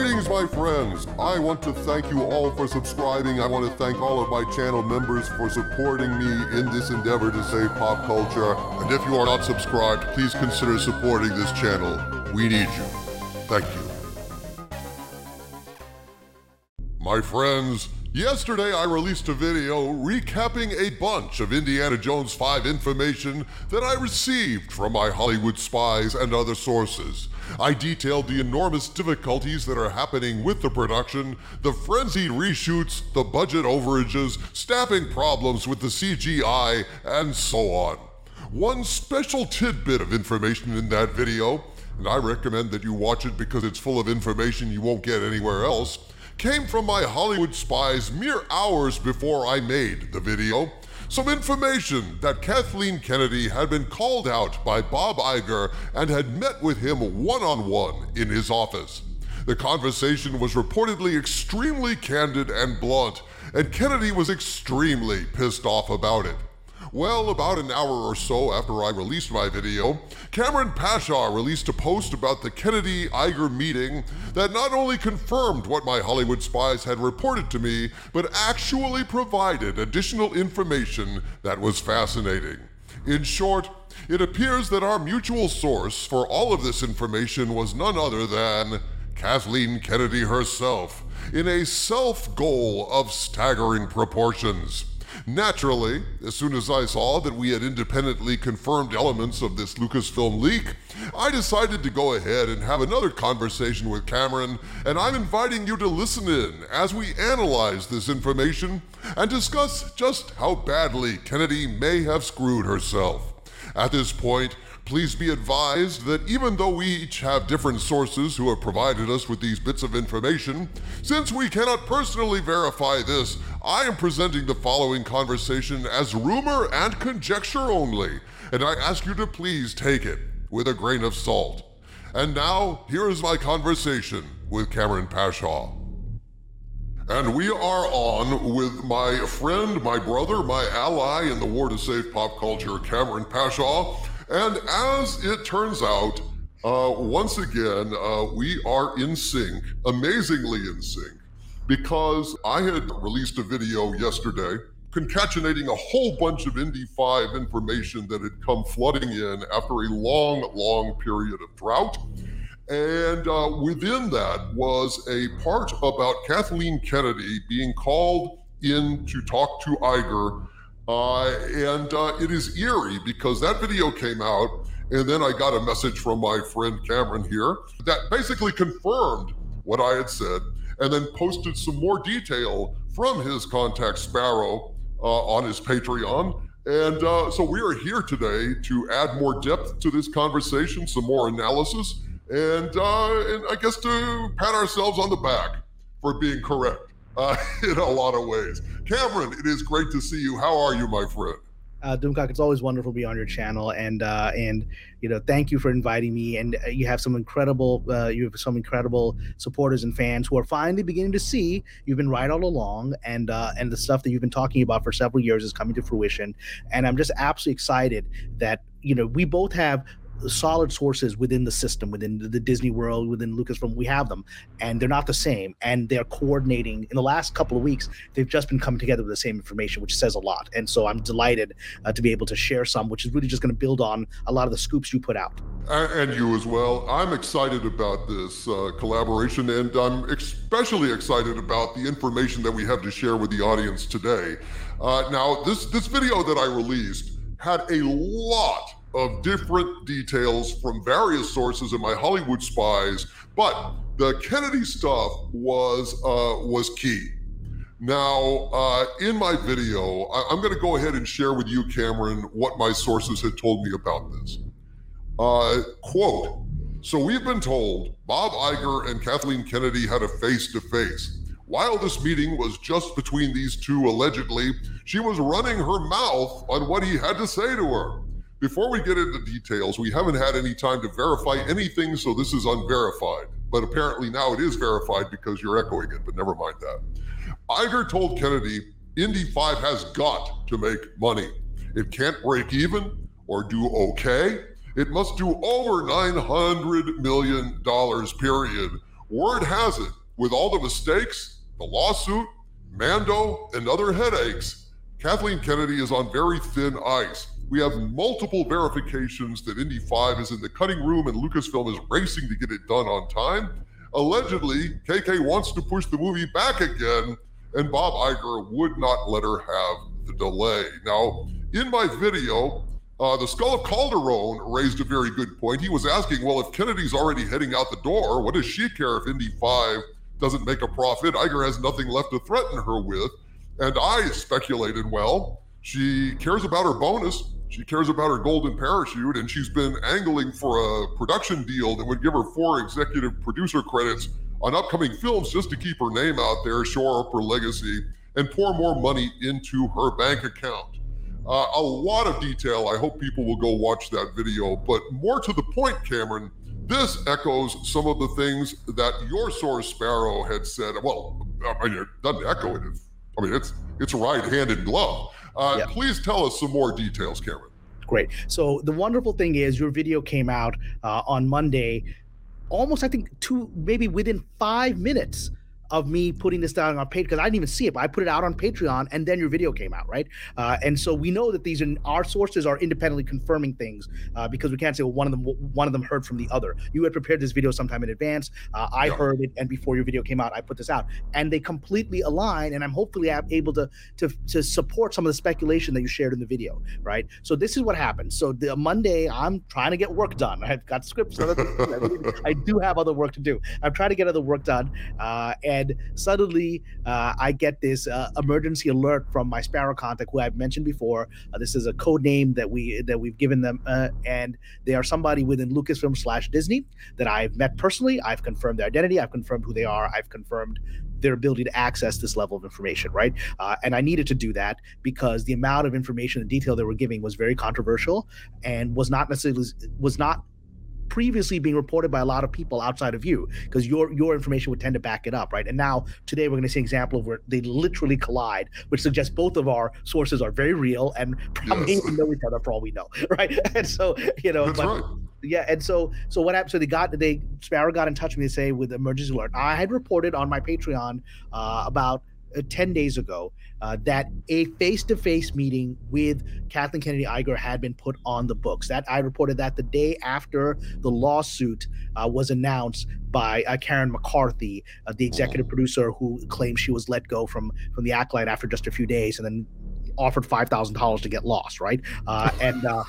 Greetings, my friends. I want to thank you all for subscribing. I want to thank all of my channel members for supporting me in this endeavor to save pop culture. And if you are not subscribed, please consider supporting this channel. We need you. Thank you. My friends, yesterday I released a video recapping a bunch of Indiana Jones 5 information that I received from my Hollywood spies and other sources. I detailed the enormous difficulties that are happening with the production, the frenzied reshoots, the budget overages, staffing problems with the CGI, and so on. One special tidbit of information in that video, and I recommend that you watch it because it's full of information you won't get anywhere else, came from my Hollywood spies mere hours before I made the video. Some information that Kathleen Kennedy had been called out by Bob Iger and had met with him one-on-one in his office. The conversation was reportedly extremely candid and blunt, and Kennedy was extremely pissed off about it. Well, about an hour or so after I released my video, Cameron Pashaw released a post about the Kennedy-Iger meeting that not only confirmed what my Hollywood spies had reported to me, but actually provided additional information that was fascinating. In short, it appears that our mutual source for all of this information was none other than Kathleen Kennedy herself, in a self-goal of staggering proportions. Naturally, as soon as I saw that we had independently confirmed elements of this Lucasfilm leak, I decided to go ahead and have another conversation with Cameron, and I'm inviting you to listen in as we analyze this information and discuss just how badly Kennedy may have screwed herself. At this point, please be advised that even though we each have different sources who have provided us with these bits of information, since we cannot personally verify this, I am presenting the following conversation as rumor and conjecture only, and I ask you to please take it with a grain of salt. And now, here is my conversation with Cameron Pashaw. And we are on with my friend, my brother, my ally in the war to save pop culture, Cameron Pashaw. And as it turns out, once again, we are in sync, amazingly in sync, because I had released a video yesterday concatenating a whole bunch of Indy 5 information that had come flooding in after a long, long period of drought. And within that was a part about Kathleen Kennedy being called in to talk to Iger. It is eerie because that video came out, and then I got a message from my friend Cameron here that basically confirmed what I had said, and then posted some more detail from his contact Sparrow on his Patreon. And so we are here today to add more depth to this conversation, some more analysis, and I guess to pat ourselves on the back for being correct in a lot of ways. Cameron, it is great to see you. How are you, my friend? Doomcock, it's always wonderful to be on your channel, and thank you for inviting me. And you have some incredible supporters and fans who are finally beginning to see you've been right all along, and the stuff that you've been talking about for several years is coming to fruition. And I'm just absolutely excited that we both have solid sources within the system, within the Disney world, within Lucasfilm. We have them, and they're not the same, and they're coordinating. In the last couple of weeks, they've just been coming together with the same information, which says a lot. And so I'm delighted to be able to share some, which is really just going to build on a lot of the scoops you put out. And you as well. I'm excited about this collaboration, and I'm especially excited about the information that we have to share with the audience today. Now, this video that I released had a lot of different details from various sources in my Hollywood spies, but the Kennedy stuff was key. Now, in my video, I'm going to go ahead and share with you, Cameron, what my sources had told me about this. Quote, "So we've been told Bob Iger and Kathleen Kennedy had a face-to-face. While this meeting was just between these two allegedly, she was running her mouth on what he had to say to her. Before we get into details, we haven't had any time to verify anything, so this is unverified. But apparently now it is verified because you're echoing it, but never mind that. Iger told Kennedy, Indy 5 has got to make money. It can't break even or do okay. It must do over $900 million, period, Word has it, with all the mistakes, the lawsuit, Mando, and other headaches, Kathleen Kennedy is on very thin ice. We have multiple verifications that Indy 5 is in the cutting room and Lucasfilm is racing to get it done on time. Allegedly, KK wants to push the movie back again, and Bob Iger would not let her have the delay. Now, in my video, the Skull of Calderon raised a very good point. He was asking, well, if Kennedy's already heading out the door, what does she care if Indy 5 doesn't make a profit? Iger has nothing left to threaten her with. And I speculated, well, she cares about her bonus. She cares about her golden parachute, and she's been angling for a production deal that would give her 4 executive producer credits on upcoming films just to keep her name out there, shore up her legacy, and pour more money into her bank account. A lot of detail. I hope people will go watch that video. But more to the point, Cameron, this echoes some of the things that your source, Sparrow, had said. Well, I mean, it doesn't echo it. I mean, it's right hand in glove. Please tell us some more details, Cameron. Great. So the wonderful thing is your video came out on Monday, almost, I think, maybe within 5 minutes of me putting this down on page, because I didn't even see it, but I put it out on Patreon, and then your video came out, right? And so we know that our sources are independently confirming things, because we can't say, well, one of them heard from the other. You had prepared this video sometime in advance. I heard it, and before your video came out, I put this out, and they completely align. And I'm hopefully able to support some of the speculation that you shared in the video, right? So this is what happened. So the Monday, I'm trying to get work done. I've got scripts. I do have other work to do. I'm trying to get other work done, and suddenly I get this emergency alert from my Sparrow contact, who I've mentioned before. This is a code name that we've given them, and they are somebody within Lucasfilm / Disney that I've met personally. I've confirmed their identity. I've confirmed who they are. I've confirmed their ability to access this level of information, right? And I needed to do that because the amount of information and detail they were giving was very controversial and was not previously being reported by a lot of people outside of you, because your information would tend to back it up, right? And now today we're going to see an example of where they literally collide, which suggests both of our sources are very real and probably even know each other for all we know, right? And so, That's right. Yeah, and so what happened? So Sparrow got in touch with me to say, with emergency alert. I had reported on my Patreon about 10 days ago that a face-to-face meeting with Kathleen Kennedy Iger had been put on the books. That I reported that the day after the lawsuit was announced by Karen McCarthy, the executive producer who claimed she was let go from the Acolyte after just a few days, and then offered $5,000 to get lost, right? And so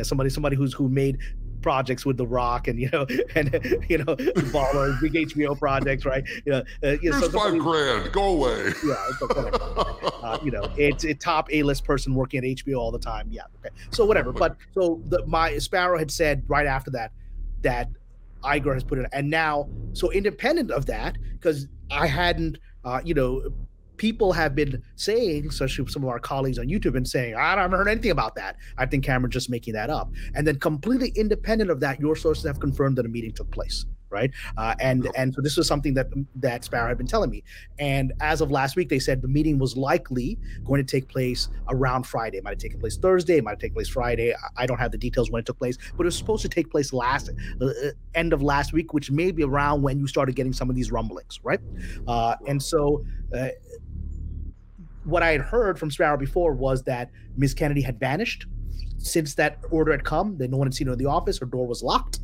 somebody who made projects with The Rock and Ballers, big HBO projects, right? Here's so $5,000. Go away. It's a top A-list person working at HBO all the time. Yeah, okay. So whatever. But so my Sparrow had said right after that Iger has put it, and now so independent of that, because I hadn't, people have been saying, especially some of our colleagues on YouTube, and saying, I haven't heard anything about that. I think Cameron's just making that up. And then completely independent of that, your sources have confirmed that a meeting took place, right? And so this was something that Sparrow had been telling me. And as of last week, they said the meeting was likely going to take place around Friday. It might have taken place Thursday. It might have taken place Friday. I don't have the details when it took place, but it was supposed to take place end of last week, which may be around when you started getting some of these rumblings, right? And so what I had heard from Sparrow before was that Ms. Kennedy had vanished since that order had come, that no one had seen her in the office. Her door was locked.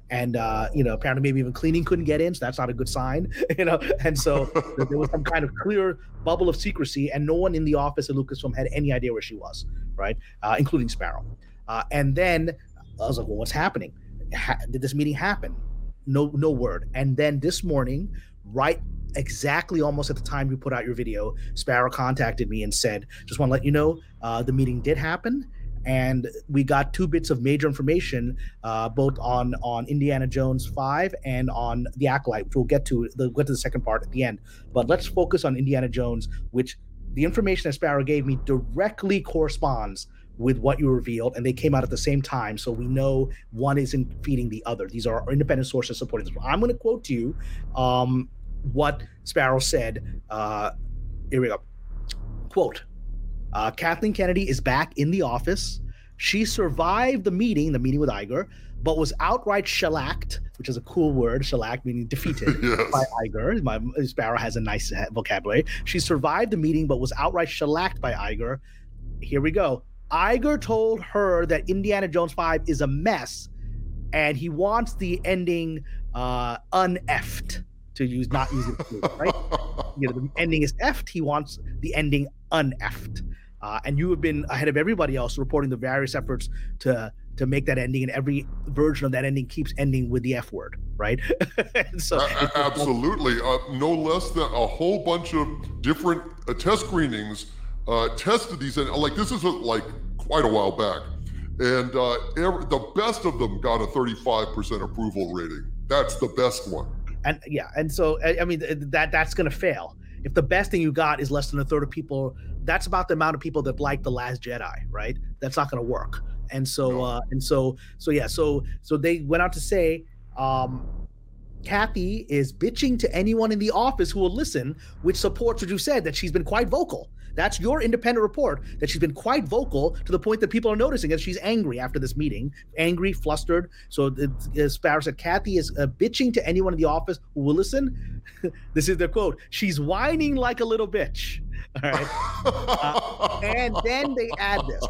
And, apparently maybe even cleaning couldn't get in. So that's not a good sign, And so there was some kind of clear bubble of secrecy, and no one in the office at Lucasfilm had any idea where she was, right? Including Sparrow. And then I was like, well, what's happening? Did this meeting happen? No word. And then this morning, right exactly almost at the time you put out your video, Sparrow contacted me and said, just want to let you know, the meeting did happen. And we got 2 bits of major information, both on Indiana Jones 5 and on The Acolyte, which we'll get to the second part at the end. But let's focus on Indiana Jones, which the information that Sparrow gave me directly corresponds with what you revealed, and they came out at the same time. So we know one isn't feeding the other. These are independent sources supporting this. I'm going to quote to you what Sparrow said. Here we go. Quote, Kathleen Kennedy is back in the office. She survived the meeting with Iger, but was outright shellacked, which is a cool word, shellacked meaning defeated Yes. by Iger. Sparrow has a nice vocabulary. She survived the meeting, but was outright shellacked by Iger. Here we go. Iger told her that Indiana Jones 5 is a mess, and he wants the ending un-effed, to not use it, right? The ending is effed. He wants the ending un-effed. And you have been ahead of everybody else reporting the various efforts to make that ending, and every version of that ending keeps ending with the F word, right? So absolutely. No less than a whole bunch of different test screenings tested these, and like this is like quite a while back, and the best of them got a 35% approval rating. That's the best one. And yeah, and so I mean that's going to fail if the best thing you got is less than a third of people. That's about the amount of people that like The Last Jedi, right? That's not going to work. And so so they went out to say Kathy is bitching to anyone in the office who will listen, which supports what you said, that she's been quite vocal. That's your independent report, that she's been quite vocal to the point that people are noticing that she's angry after this meeting, angry, flustered. So Sparrow said, Kathy is bitching to anyone in the office who will listen. This is their quote. She's whining like a little bitch. All right. And then they add this.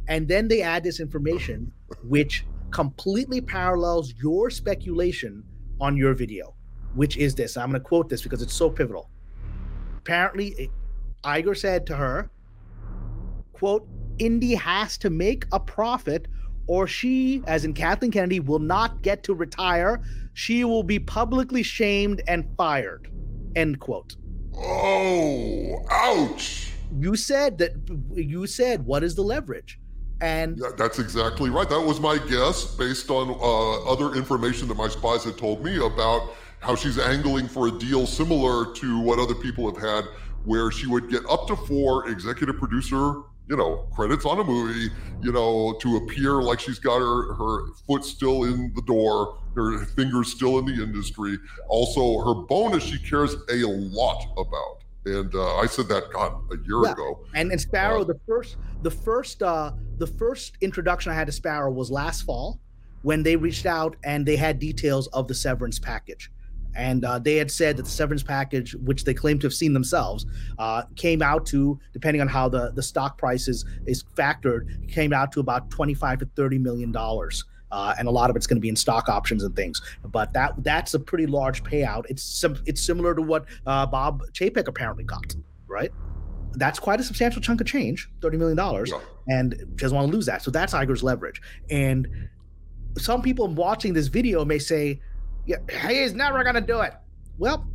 And then they add this information, which completely parallels your speculation on your video, which is this. I'm going to quote this because it's so pivotal. Apparently, Iger said to her, quote, Indy has to make a profit or she, as in Kathleen Kennedy, will not get to retire. She will be publicly shamed and fired, end quote. Oh, ouch. You said, what is the leverage? And that's exactly right. That was my guess based on other information that my spies had told me about how she's angling for a deal similar to what other people have had, where she would get up to 4 executive producer, credits on a movie, to appear like she's got her foot still in the door, her fingers still in the industry. Also, her bonus she cares a lot about. And I said that, God, a year ago. And Sparrow, the first introduction I had to Sparrow was last fall, when they reached out and they had details of the severance package. And they had said that the severance package, which they claim to have seen themselves, came out to, depending on how the stock price is factored, came out to about $25 to $30 million. And a lot of it's going to be in stock options and things. But that's a pretty large payout. It's similar to what Bob Chapek apparently got, right? That's quite a substantial chunk of change, $30 million, and doesn't want to lose that. So that's Iger's leverage. And some people watching this video may say, yeah, he's never going to do it. Well,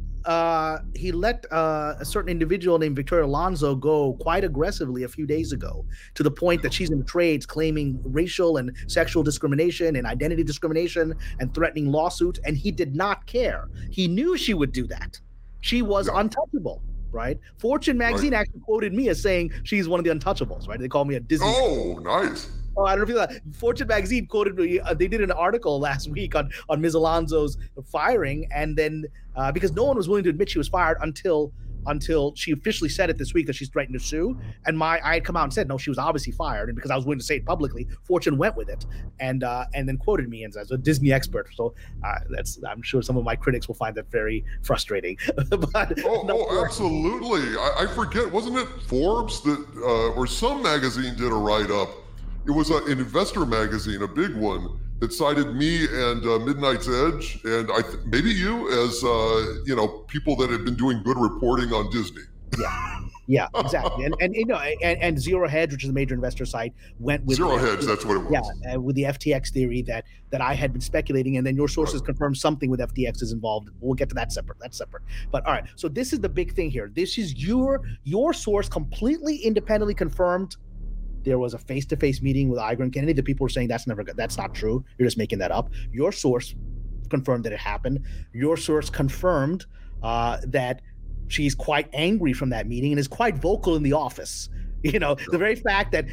he let a certain individual named Victoria Alonso go quite aggressively a few days ago, to the point that she's in the trades claiming racial and sexual discrimination and identity discrimination and threatening lawsuits, and he did not care. He knew she would do that. She was untouchable, right? Fortune magazine actually quoted me as saying she's one of the untouchables, right? They call me a Disney. Oh, nice. Oh, I don't know if you know. Fortune magazine quoted me. They did an article last week on Ms. Alonso's firing, and then because no one was willing to admit she was fired until she officially said it this week that she's threatened to sue. And I had come out and said no, she was obviously fired, and because I was willing to say it publicly, Fortune went with it, and then quoted me as a Disney expert. So I'm sure some of my critics will find that very frustrating. But absolutely. I forget, wasn't it Forbes that or some magazine did a write-up? It was an investor magazine, a big one, that cited me and Midnight's Edge, and maybe you as people that have been doing good reporting on Disney. Yeah, exactly. And Zero Hedge, which is a major investor site, went with Zero Hedge. That's what it was. Yeah, with the FTX theory that I had been speculating, and then your sources confirmed something with FTX is involved. We'll get to that separate. That's separate. But all right, so this is the big thing here. This is your source completely independently confirmed. There was a face-to-face meeting with Iger and Kennedy. The people were saying that's not true. You're just making that up. Your source confirmed that it happened. Your source confirmed that she's quite angry from that meeting and is quite vocal in the office. The very fact that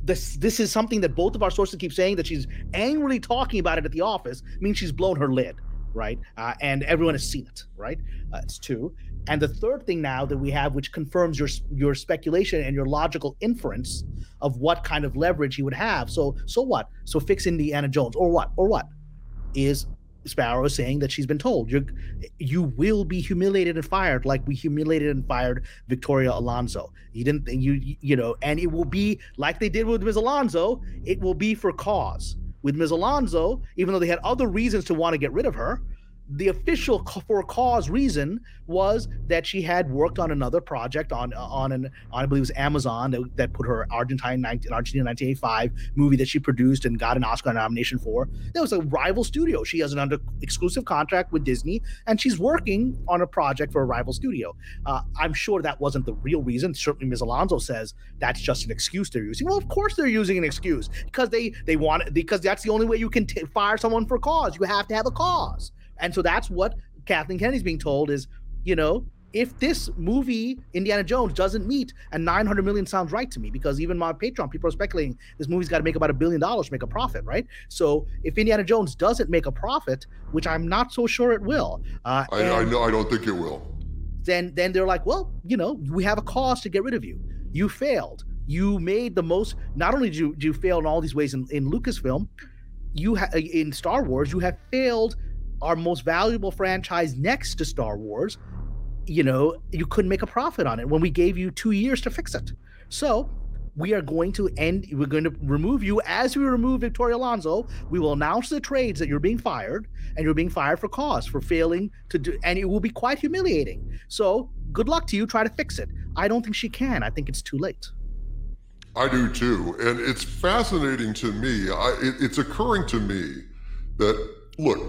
this is something that both of our sources keep saying, that she's angrily talking about it at the office, means she's blown her lid. right? And everyone has seen it, right? It's two. And the third thing now that we have, which confirms your speculation and your logical inference of what kind of leverage he would have. So what? So fix Indiana Jones, or what? Or what? Is Sparrow is saying that she's been told you will be humiliated and fired like we humiliated and fired Victoria Alonso. You didn't you know, and it will be like they did with Ms. Alonso. It will be for cause. With Ms. Alonso, even though they had other reasons to want to get rid of her, the official for cause reason was that she had worked on another project on I believe it was Amazon that put her Argentina 1985 movie that she produced and got an Oscar nomination for. That was a rival studio. She has an under exclusive contract with Disney, and she's working on a project for a rival studio. I'm sure that wasn't the real reason. Certainly, Ms. Alonso says that's just an excuse they're using. Well, of course they're using an excuse because they want, because that's the only way you can fire someone for cause. You have to have a cause. And so that's what Kathleen Kennedy's being told is, you know, if this movie, Indiana Jones, doesn't meet, and $900 million sounds right to me, because even on Patreon, people are speculating this movie's got to make about $1 billion to make a profit, right? So if Indiana Jones doesn't make a profit, which I'm not so sure it will. I don't think it will. Then they're like, well, you know, we have a cause to get rid of you. You failed. You made the most, not only did you fail in all these ways in Lucasfilm, in Star Wars, you have failed our most valuable franchise next to Star Wars. You know, you couldn't make a profit on it when we gave you 2 years to fix it. So we're going to remove you as we remove Victoria Alonso. We will announce the trades that you're being fired, and you're being fired for cause, for failing to do, and it will be quite humiliating. So good luck to you. Try to fix it. I don't think she can. I think it's too late. I do too. And it's fascinating to me. It's occurring to me that, look,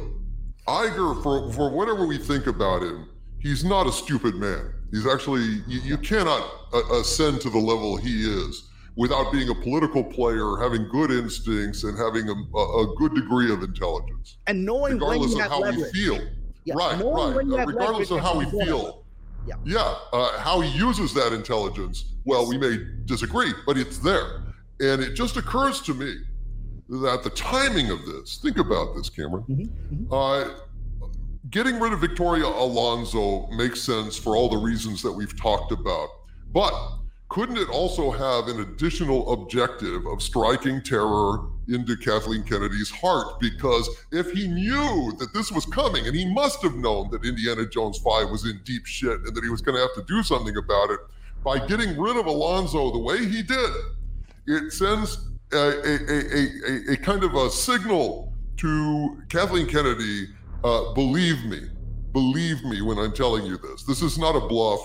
Iger, for whatever we think about him, he's not a stupid man. He's actually, you cannot ascend to the level he is without being a political player, having good instincts, and having a good degree of intelligence. And knowing regardless when you of how leverage. We feel. Yeah. Right. Regardless of how we feel. Yeah. How he uses that intelligence, well, we may disagree, but it's there. And it just occurs to me that the timing of this, think about this, Cameron, getting rid of Victoria Alonso makes sense for all the reasons that we've talked about. But couldn't it also have an additional objective of striking terror into Kathleen Kennedy's heart? Because if he knew that this was coming, and he must have known that Indiana Jones 5 was in deep shit and that he was going to have to do something about it, by getting rid of Alonso the way he did, it sends a kind of a signal to Kathleen Kennedy, believe me when I'm telling you this. This is not a bluff.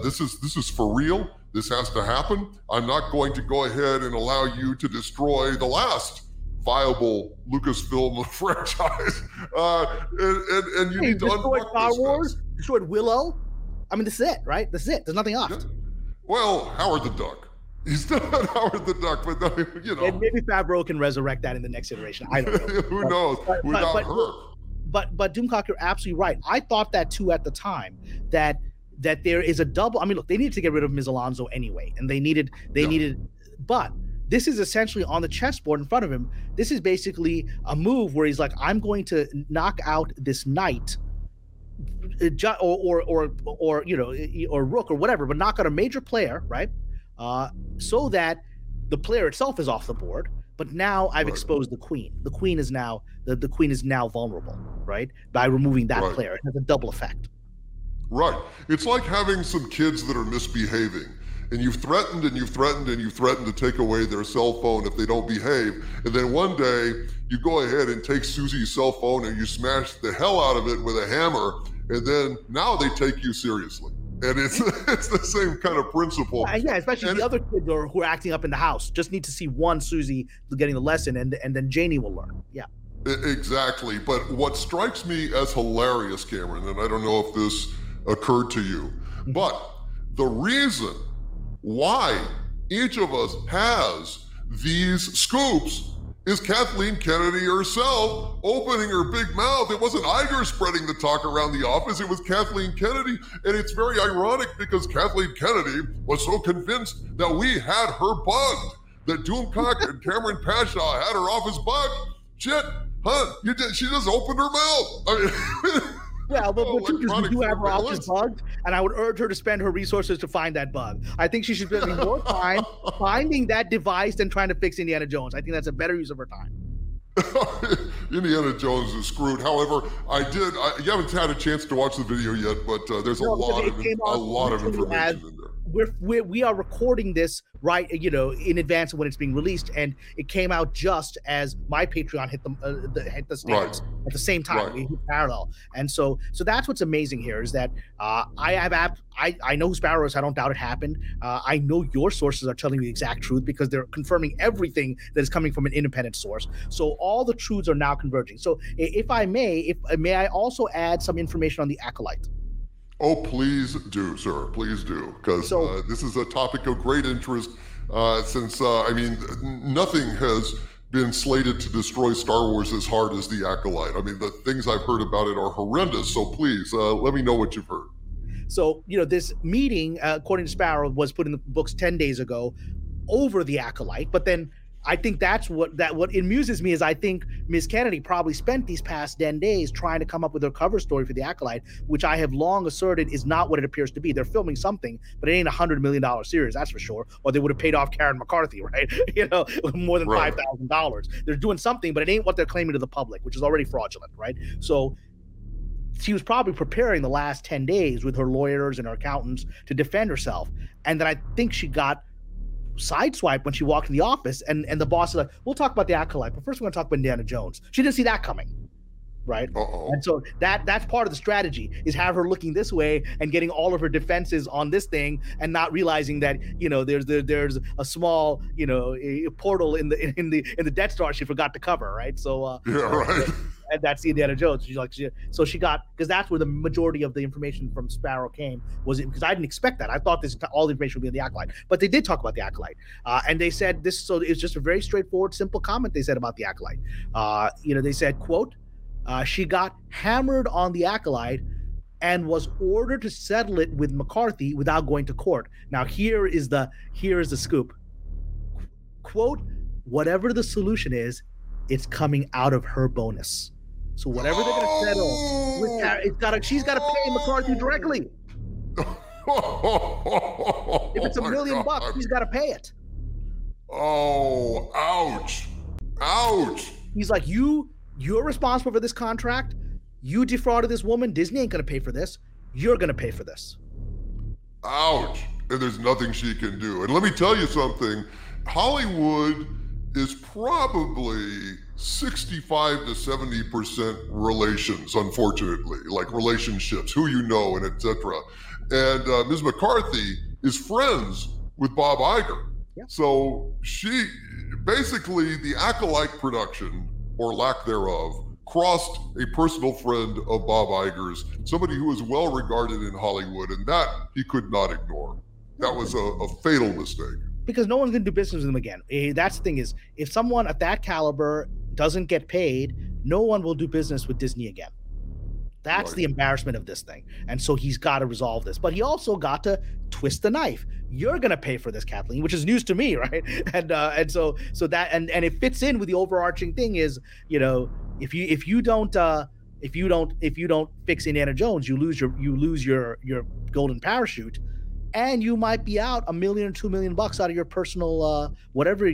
This is for real. This has to happen. I'm not going to go ahead and allow you to destroy the last viable Lucasfilm franchise. And you need to destroy Star Wars, destroyed Willow. I mean, this is it, right? This is it. There's nothing left. Yeah. Well, Howard the Duck. He's still not Howard the Duck, but you know. And maybe Favreau can resurrect that in the next iteration. I don't know. Who knows? Without her. But Doomcock, you're absolutely right. I thought that too at the time, that there is a double. I mean, look, they needed to get rid of Ms. Alonso anyway, and they needed, but this is essentially on the chessboard in front of him. This is basically a move where he's like, I'm going to knock out this knight, or you know, or rook or whatever, but knock out a major player, right? So that the player itself is off the board. But now I've exposed the queen. The queen is now the queen is now vulnerable, right? By removing that player, it has a double effect. Right. It's like having some kids that are misbehaving, and you've threatened and you've threatened and you've threatened to take away their cell phone if they don't behave, and then one day you go ahead and take Susie's cell phone and you smash the hell out of it with a hammer, and then now they take you seriously. And it's the same kind of principle. Yeah, especially the other kids who are acting up in the house. Just need to see one Susie getting the lesson, and then Janie will learn. Yeah. Exactly. But what strikes me as hilarious, Cameron, and I don't know if this occurred to you, but the reason why each of us has these scoops is Kathleen Kennedy herself opening her big mouth. It wasn't Iger spreading the talk around the office. It was Kathleen Kennedy. And it's very ironic because Kathleen Kennedy was so convinced that we had her bugged, that Doomcock and Cameron Pasha had her office bugged. Shit, Huh? She just opened her mouth. I mean, Well, but we do have her office surveillance? bugged, and I would urge her to spend her resources to find that bug. I think she should spend more time finding that device than trying to fix Indiana Jones. I think that's a better use of her time. Indiana Jones is screwed. However, you haven't had a chance to watch the video yet, but there's a lot of information in there. We are recording this right, in advance of when it's being released, and it came out just as my Patreon hit the stands at the same time. Right. We hit parallel, and so that's what's amazing here is that I know who Sparrow is. I don't doubt it happened. I know your sources are telling me the exact truth because they're confirming everything that is coming from an independent source. So all the truths are now converging. So if I may I also add some information on the Acolyte? Oh, please do, sir. Please do, because this is a topic of great interest. Since nothing has been slated to destroy Star Wars as hard as the Acolyte. I mean, the things I've heard about it are horrendous. So please, let me know what you've heard. So, this meeting, according to Sparrow, was put in the books 10 days ago over the Acolyte, but then I think that's what amuses me is I think Ms. Kennedy probably spent these past 10 days trying to come up with her cover story for the Acolyte, which I have long asserted is not what it appears to be. They're filming something, but it ain't $100 million series, that's for sure. Or they would have paid off Karen McCarthy, right? More than $5,000. They're doing something, but it ain't what they're claiming to the public, which is already fraudulent, right? So she was probably preparing the last 10 days with her lawyers and her accountants to defend herself. And then I think she got sideswiped when she walked in the office, and the boss is like, we'll talk about the Acolyte, but first we're going to talk about Indiana Jones. She didn't see that coming, right? And so that's part of the strategy is have her looking this way and getting all of her defenses on this thing and not realizing that there's a small a portal in the Death Star she forgot to cover, right? So and that's the Indiana Jones. So she got, because that's where the majority of the information from Sparrow came, because I didn't expect that. I thought all the information would be in the Acolyte, but they did talk about the Acolyte, and they said this. So it's just a very straightforward, simple comment they said about the Acolyte. They said, quote, she got hammered on the Acolyte and was ordered to settle it with McCarthy without going to court. Now here is the scoop. Quote, whatever the solution is, it's coming out of her bonus. So whatever they're going to settle with, she's got to pay McCarthy directly. If it's $1 million, she's got to pay it. Oh, ouch. He's like, you're responsible for this contract. You defrauded this woman. Disney ain't going to pay for this. You're going to pay for this. Ouch. And there's nothing she can do. And let me tell you something. Hollywood is probably 65 to 70% relations, unfortunately, like relationships, who you know, and etc. And Ms. McCarthy is friends with Bob Iger. Yeah. So she, basically the Acolyte production, or lack thereof, crossed a personal friend of Bob Iger's, somebody who is well regarded in Hollywood, and that he could not ignore. That was a fatal mistake. Because no one's going to do business with them again. That's the thing is, if someone at that caliber doesn't get paid, no one will do business with Disney again. That's the embarrassment of this thing. And so he's got to resolve this. But he also got to twist the knife. You're going to pay for this, Kathleen, which is news to me, right? And so that and it fits in with the overarching thing is, if you don't fix Indiana Jones, you lose your golden parachute. And you might be out $1 million or $2 million out of your personal whatever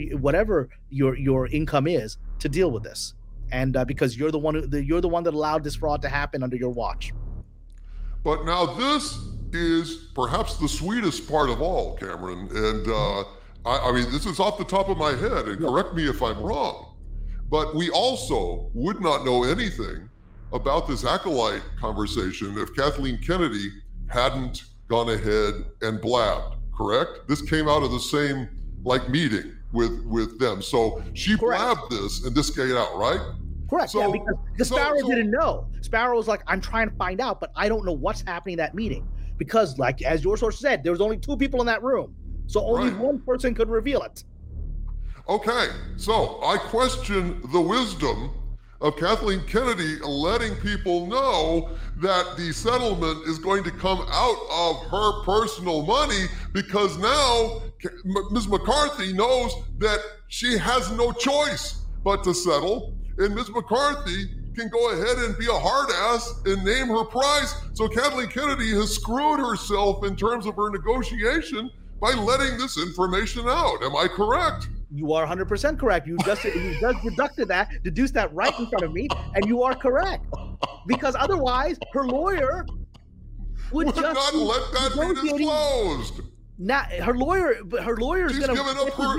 your income is to deal with this, and because you're the one that allowed this fraud to happen under your watch. But now this is perhaps the sweetest part of all, Cameron, and I mean this is off the top of my head, and correct me if I'm wrong, but we also would not know anything about this Acolyte conversation if Kathleen Kennedy hadn't gone ahead and blabbed, correct? This came out of the same meeting with them. So she blabbed this and this came out, right? Correct. So, yeah, because Sparrow didn't know. Sparrow was like, I'm trying to find out, but I don't know what's happening in that meeting. Because as your source said, there was only 2 people in that room. So only one person could reveal it. Okay, so I question the wisdom of Kathleen Kennedy letting people know that the settlement is going to come out of her personal money, because now Ms. McCarthy knows that she has no choice but to settle. and Ms. McCarthy can go ahead and be a hard ass and name her price. So Kathleen Kennedy has screwed herself in terms of her negotiation by letting this information out. Am I correct? You are 100% correct. You just deduced that right in front of me, and you are correct. Because otherwise, her lawyer would just not let that be disclosed. Now, her lawyer is going to given up her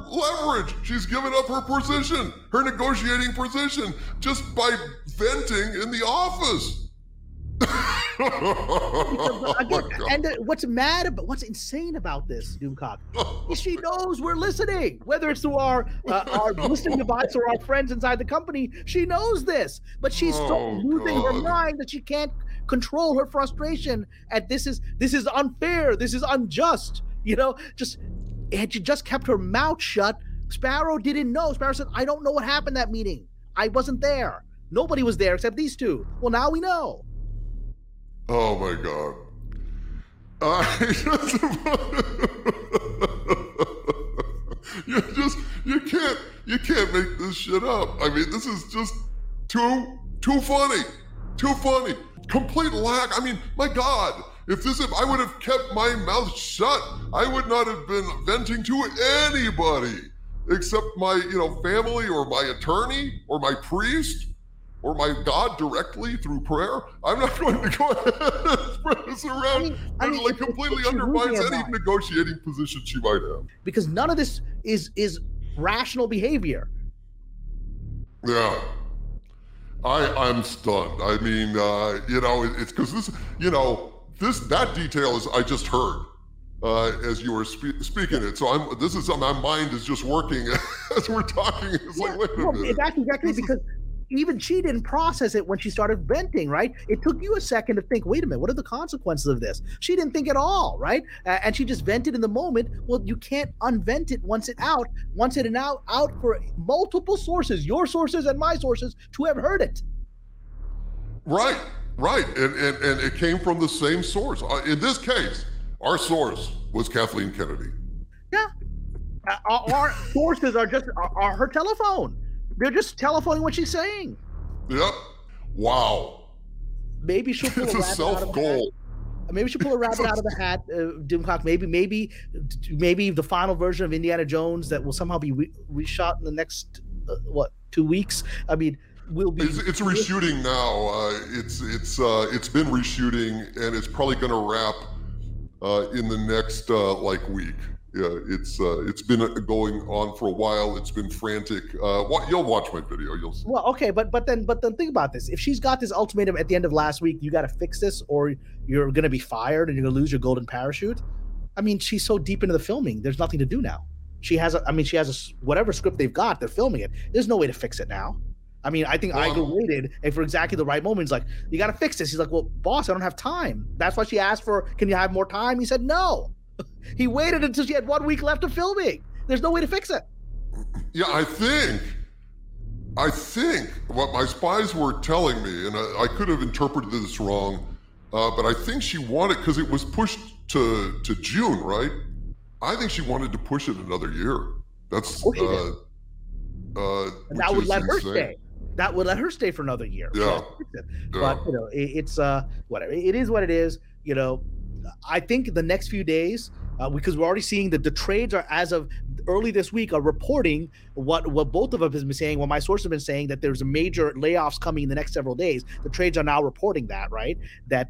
leverage. She's given up her position, her negotiating position, just by venting in the office. What's insane about this, Doomcock, is she knows we're listening. Whether it's through our listening device or our friends inside the company, she knows this. But she's so losing her mind that she can't control her frustration. And this is unfair. This is unjust. Had she just kept her mouth shut, Sparrow didn't know. Sparrow said, "I don't know what happened that meeting. I wasn't there. Nobody was there except these two." Well, now we know. Oh my God. You can't make this shit up. I mean, this is just too funny. Too funny. Complete lack. I mean, my God, if I would have kept my mouth shut, I would not have been venting to anybody except my, family or my attorney or my priest or my God directly through prayer. I'm not going to go ahead and spread this around. It completely undermines any negotiating position she might have. Because none of this is rational behavior. Yeah. I'm stunned. I mean, it's because that detail is I just heard as you were speaking it. So my mind is just working as we're talking. It's like, wait a minute. Exactly, because even she didn't process it when she started venting, right? It took you a second to think, wait a minute, what are the consequences of this? She didn't think at all, right? And she just vented in the moment. Well, you can't unvent it once it's out for multiple sources, your sources and my sources, to have heard it. Right. And it came from the same source. In this case, our source was Kathleen Kennedy. Yeah. Our sources are her telephone. They're just telephoning what she's saying. Yep. Wow. Maybe she'll pull a rabbit self-goal. Maybe she'll pull a rabbit out of the hat, Doomcock. Maybe the final version of Indiana Jones that will somehow be reshot in the next 2 weeks. I mean, will be. It's reshooting now. It's been reshooting, and it's probably going to wrap in the next week. Yeah, it's been going on for a while. It's been frantic. You'll watch my video. You'll see. Well, okay, but then think about this. If she's got this ultimatum at the end of last week, you got to fix this, or you're going to be fired and you're going to lose your golden parachute. I mean, she's so deep into the filming. There's nothing to do now. She has whatever script they've got. They're filming it. There's no way to fix it now. I mean, I think Iger waited, and for exactly the right moment, he's like, "You got to fix this." He's like, "Well, boss, I don't have time." That's why she asked for, "Can you have more time?" He said, "No." He waited until she had 1 week left of filming. There's no way to fix it. Yeah, I think what my spies were telling me, and I could have interpreted this wrong, but I think she wanted, because it was pushed to June, right? I think she wanted to push it another year. That's that would let her stay. That would let her stay for another year. Yeah. But it's whatever. It is what it is. I think the next few days, because we're already seeing that the trades are, as of early this week, are reporting what both of us have been saying. What my source have been saying, that there's a major layoffs coming in the next several days. The trades are now reporting that, right? That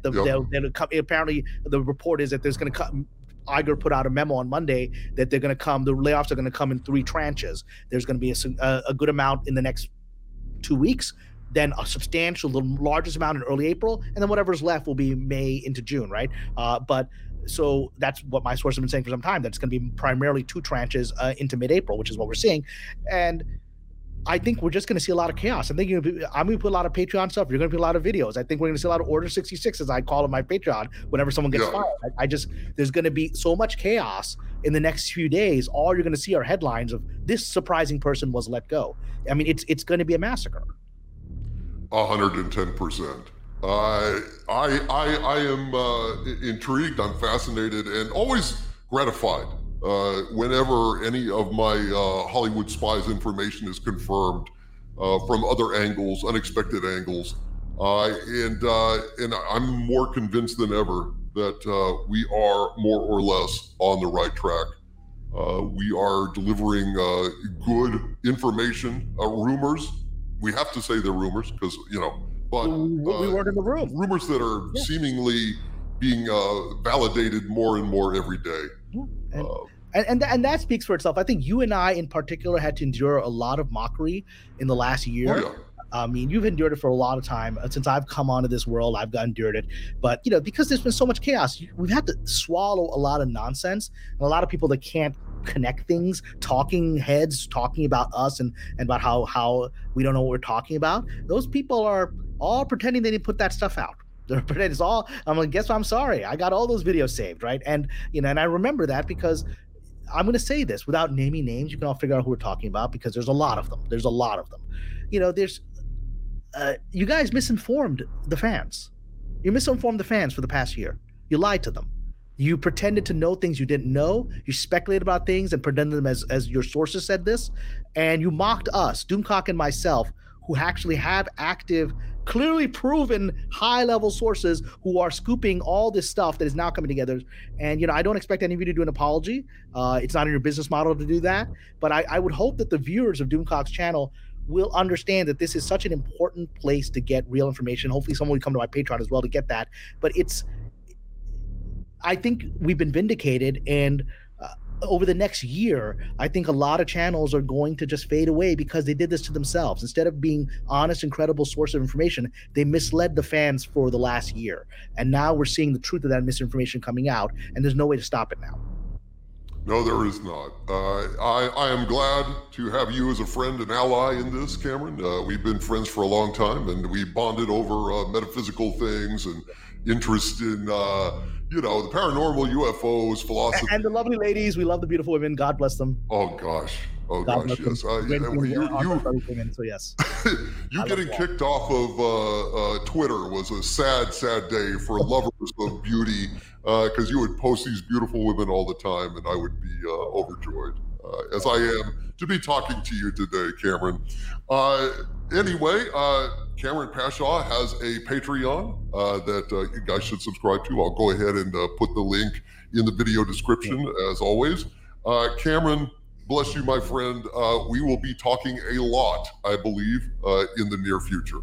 apparently the report is that there's going to come. Iger put out a memo on Monday that they're going to come. The layoffs are going to come in 3 tranches. There's going to be a good amount in the next 2 weeks. Then a substantial, the largest amount in early April, and then whatever's left will be May into June, right? So that's what my source has been saying for some time, that it's going to be primarily 2 tranches into mid-April, which is what we're seeing. And I think we're just going to see a lot of chaos. I'm going to put a lot of Patreon stuff. You're going to put a lot of videos. I think we're going to see a lot of Order 66, as I call it, my Patreon, whenever someone gets fired. There's going to be so much chaos in the next few days. All you're going to see are headlines of this surprising person was let go. I mean, it's going to be a massacre. 110%. I am intrigued. I'm fascinated and always gratified whenever any of my Hollywood Spies information is confirmed. from other angles, unexpected angles. And I'm more convinced than ever that we are more or less on the right track. We are delivering good information, rumors. We have to say they're rumors because, but we weren't in the room. Rumors that are seemingly being validated more and more every day. And that speaks for itself. I think you and I in particular had to endure a lot of mockery in the last year. Oh, yeah. I mean, you've endured it for a lot of time. Since I've come onto this world, I've endured it. But, because there's been so much chaos, we've had to swallow a lot of nonsense. And a lot of people that can't connect things, talking heads, talking about us and about how we don't know what we're talking about. Those people are all pretending they didn't put that stuff out. They're pretending it's all, I'm like, guess what? I'm sorry. I got all those videos saved, right? And, and I remember that because I'm going to say this without naming names. You can all figure out who we're talking about because there's a lot of them. You guys misinformed the fans. You misinformed the fans for the past year. You lied to them. You pretended to know things you didn't know. You speculated about things and pretended them as your sources said this. And you mocked us, Doomcock and myself, who actually have active, clearly proven high-level sources who are scooping all this stuff that is now coming together. And, I don't expect any of you to do an apology. It's not in your business model to do that. But I would hope that the viewers of Doomcock's channel will understand that this is such an important place to get real information. Hopefully someone will come to my Patreon as well to get that. But I think we've been vindicated, and over the next year, I think a lot of channels are going to just fade away because they did this to themselves. Instead of being honest and credible source of information, they misled the fans for the last year. And now we're seeing the truth of that misinformation coming out, and there's no way to stop it now. No, there is not. I am glad to have you as a friend and ally in this, Cameron. We've been friends for a long time, and we bonded over metaphysical things and interest in, the paranormal, UFOs, philosophy. And the lovely ladies. We love the beautiful women. God bless them. Oh, gosh. Yes. So, yes. You getting kicked off of Twitter was a sad, sad day for lovers of beauty because you would post these beautiful women all the time, and I would be overjoyed, as I am to be talking to you today, Cameron. Anyway, Cameron Pashaw has a Patreon that you guys should subscribe to. I'll go ahead and put the link in the video description, as always. Cameron, bless you, my friend. We will be talking a lot, I believe, in the near future.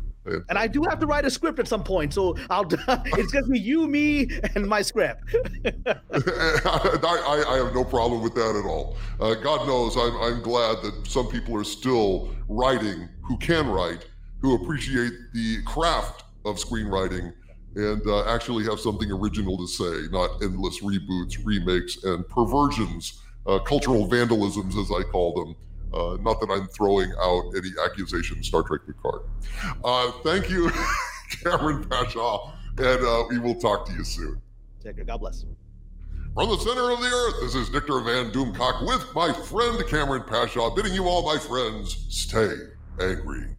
And I do have to write a script at some point, so it's going to be you, me, and my script. I have no problem with that at all. God knows I'm glad that some people are still writing, who can write, who appreciate the craft of screenwriting, and actually have something original to say, not endless reboots, remakes, and perversions, cultural vandalisms, as I call them. Not that I'm throwing out any accusations, Star Trek Picard. Thank you, Cameron Pashaw, and we will talk to you soon. Take care. God bless. From the center of the earth, this is Victor Van Doomcock with my friend Cameron Pashaw, bidding you all, my friends, stay angry.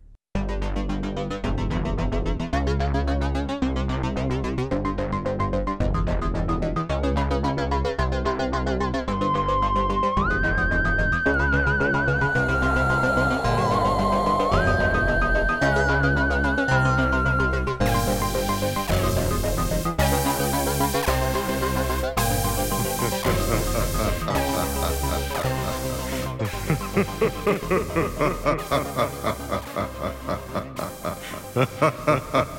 Ha ha ha ha ha ha ha ha ha ha ha.